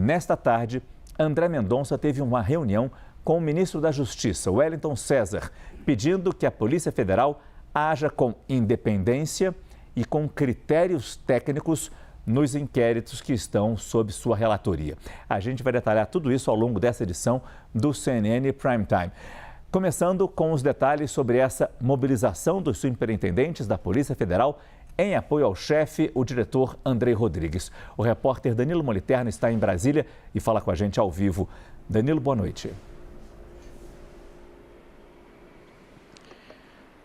Nesta tarde, André Mendonça teve uma reunião com o ministro da Justiça, Wellington César, pedindo que a Polícia Federal haja com independência e com critérios técnicos nos inquéritos que estão sob sua relatoria. A gente vai detalhar tudo isso ao longo dessa edição do CNN Prime Time. Começando com os detalhes sobre essa mobilização dos superintendentes da Polícia Federal em apoio ao chefe, o diretor Andrei Rodrigues. O repórter Danilo Moliterno está em Brasília e fala com a gente ao vivo. Danilo, boa noite.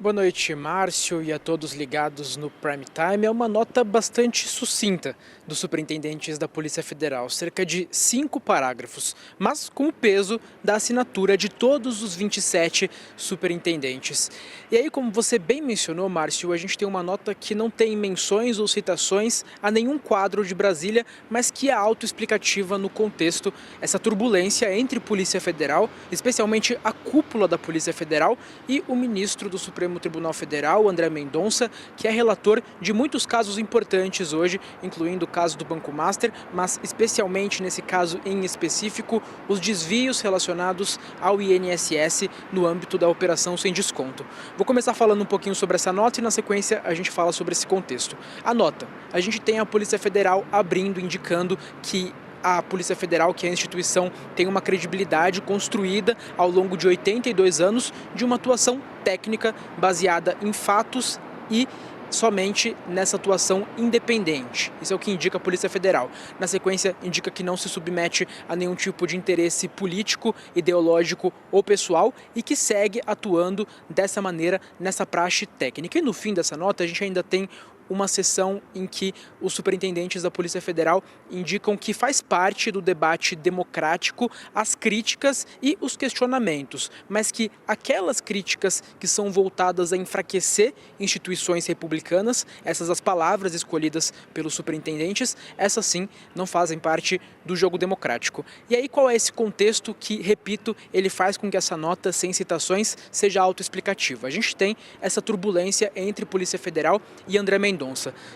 Boa noite, Márcio, e a todos ligados no Prime Time. É uma nota bastante sucinta dos superintendentes da Polícia Federal, cerca de 5 parágrafos, mas com o peso da assinatura de todos os 27 superintendentes. E aí, como você bem mencionou, Márcio, a gente tem uma nota que não tem menções ou citações a nenhum quadro de Brasília, mas que é autoexplicativa no contexto, essa turbulência entre Polícia Federal, especialmente a cúpula da Polícia Federal e o ministro do Supremo Tribunal Federal, André Mendonça, que é relator de muitos casos importantes hoje, incluindo o caso do Banco Master, mas especialmente nesse caso em específico, os desvios relacionados ao INSS no âmbito da Operação Sem Desconto. Vou começar falando um pouquinho sobre essa nota e na sequência a gente fala sobre esse contexto. A nota, a gente tem a Polícia Federal abrindo, indicando que a Polícia Federal, que é a instituição, tem uma credibilidade construída ao longo de 82 anos de uma atuação técnica baseada em fatos e somente nessa atuação independente. Isso é o que indica a Polícia Federal. Na sequência, indica que não se submete a nenhum tipo de interesse político, ideológico ou pessoal e que segue atuando dessa maneira nessa praxe técnica. E no fim dessa nota, a gente ainda tem uma sessão em que os superintendentes da Polícia Federal indicam que faz parte do debate democrático as críticas e os questionamentos, mas que aquelas críticas que são voltadas a enfraquecer instituições republicanas, essas as palavras escolhidas pelos superintendentes, essas sim não fazem parte do jogo democrático. E aí qual é esse contexto que, repito, ele faz com que essa nota sem citações seja autoexplicativa? A gente tem essa turbulência entre Polícia Federal e André Mendonça.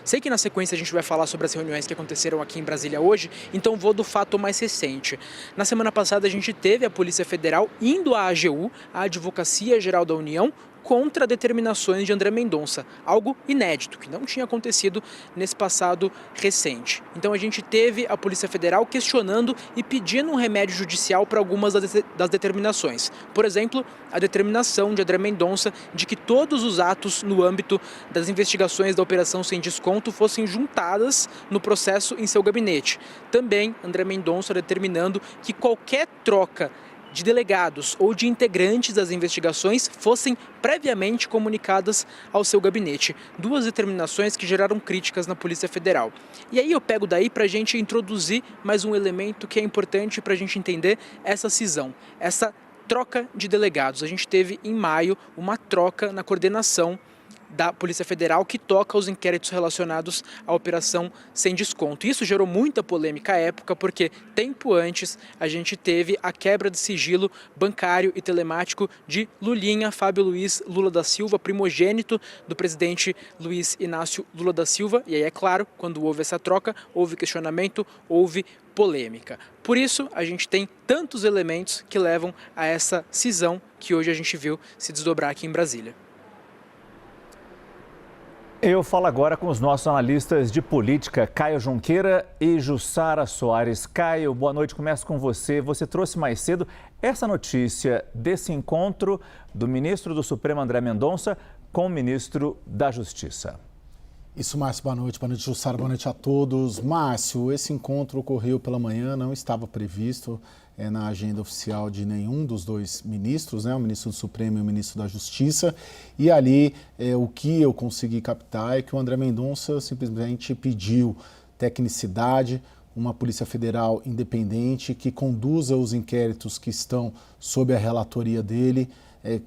Sei que na sequência a gente vai falar sobre as reuniões que aconteceram aqui em Brasília hoje, então vou do fato mais recente. Na semana passada a gente teve a Polícia Federal indo à AGU, a Advocacia Geral da União, contra determinações de André Mendonça, algo inédito, que não tinha acontecido nesse passado recente. Então a gente teve a Polícia Federal questionando e pedindo um remédio judicial para algumas das determinações. Por exemplo, a determinação de André Mendonça de que todos os atos no âmbito das investigações da Operação Sem Desconto fossem juntadas no processo em seu gabinete. Também André Mendonça determinando que qualquer troca de delegados ou de integrantes das investigações fossem previamente comunicadas ao seu gabinete. 2 determinações que geraram críticas na Polícia Federal. E aí eu pego daí para a gente introduzir mais um elemento que é importante para a gente entender essa cisão, essa troca de delegados. A gente teve em maio uma troca na coordenação da Polícia Federal que toca os inquéritos relacionados à Operação Sem Desconto. Isso gerou muita polêmica à época, porque tempo antes a gente teve a quebra de sigilo bancário e telemático de Lulinha Fábio Luiz Lula da Silva, primogênito do presidente Luiz Inácio Lula da Silva. E aí, é claro, quando houve essa troca, houve questionamento, houve polêmica. Por isso, a gente tem tantos elementos que levam a essa cisão que hoje a gente viu se desdobrar aqui em Brasília. Eu falo agora com os nossos analistas de política, Caio Junqueira e Jussara Soares. Caio, boa noite, começo com você. Você trouxe mais cedo essa notícia desse encontro do ministro do Supremo, André Mendonça, com o ministro da Justiça. Isso, Márcio, boa noite, Jussara, boa noite a todos. Márcio, esse encontro ocorreu pela manhã, não estava previsto na agenda oficial de nenhum dos 2 ministros, o ministro do Supremo e o ministro da Justiça, e ali o que eu consegui captar é que o André Mendonça simplesmente pediu tecnicidade, uma Polícia Federal independente que conduza os inquéritos que estão sob a relatoria dele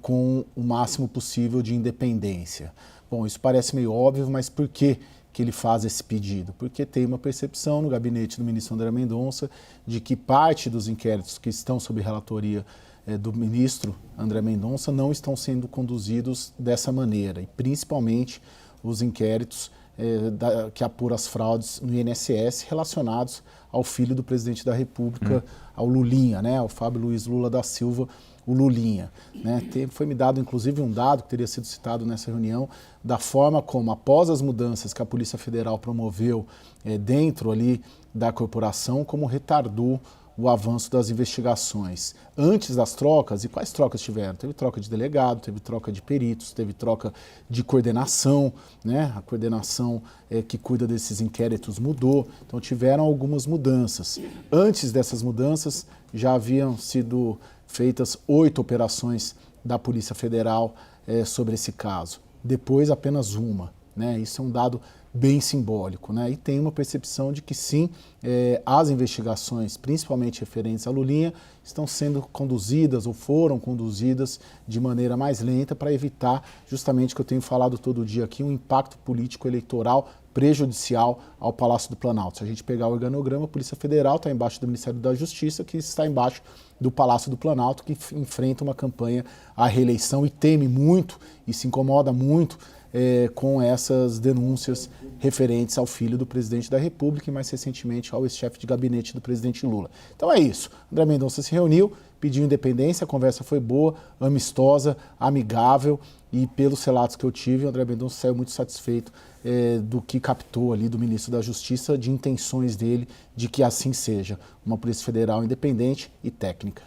com o máximo possível de independência. Bom, isso parece meio óbvio, mas por que ele faz esse pedido? Porque tem uma percepção no gabinete do ministro André Mendonça de que parte dos inquéritos que estão sob relatoria do ministro André Mendonça não estão sendo conduzidos dessa maneira, e principalmente os inquéritos que apura as fraudes no INSS relacionados ao filho do presidente da República, ao Lulinha, né, ao Fábio Luiz Lula da Silva, o Lulinha. Né? Foi me dado, inclusive, um dado que teria sido citado nessa reunião, da forma como, após as mudanças que a Polícia Federal promoveu dentro ali da corporação, como retardou o avanço das investigações. Antes das trocas, e quais trocas tiveram? Teve troca de delegado, teve troca de peritos, teve troca de coordenação, né? A coordenação que cuida desses inquéritos mudou, então tiveram algumas mudanças. Antes dessas mudanças, já haviam sido feitas 8 operações da Polícia Federal sobre esse caso. Depois, apenas uma. Né? Isso é um dado bem simbólico, né? E tem uma percepção de que sim, as investigações, principalmente referentes à Lulinha, estão sendo conduzidas ou foram conduzidas de maneira mais lenta para evitar justamente o que eu tenho falado todo dia aqui, um impacto político eleitoral prejudicial ao Palácio do Planalto. Se a gente pegar o organograma, a Polícia Federal está embaixo do Ministério da Justiça, que está embaixo do Palácio do Planalto, que enfrenta uma campanha à reeleição e teme muito e se incomoda muito com essas denúncias referentes ao filho do presidente da República e, mais recentemente, ao ex-chefe de gabinete do presidente Lula. Então é isso. André Mendonça se reuniu, pediu independência, a conversa foi boa, amistosa, amigável e, pelos relatos que eu tive, o André Mendonça saiu muito satisfeito do que captou ali do ministro da Justiça, de intenções dele de que assim seja, uma Polícia Federal independente e técnica.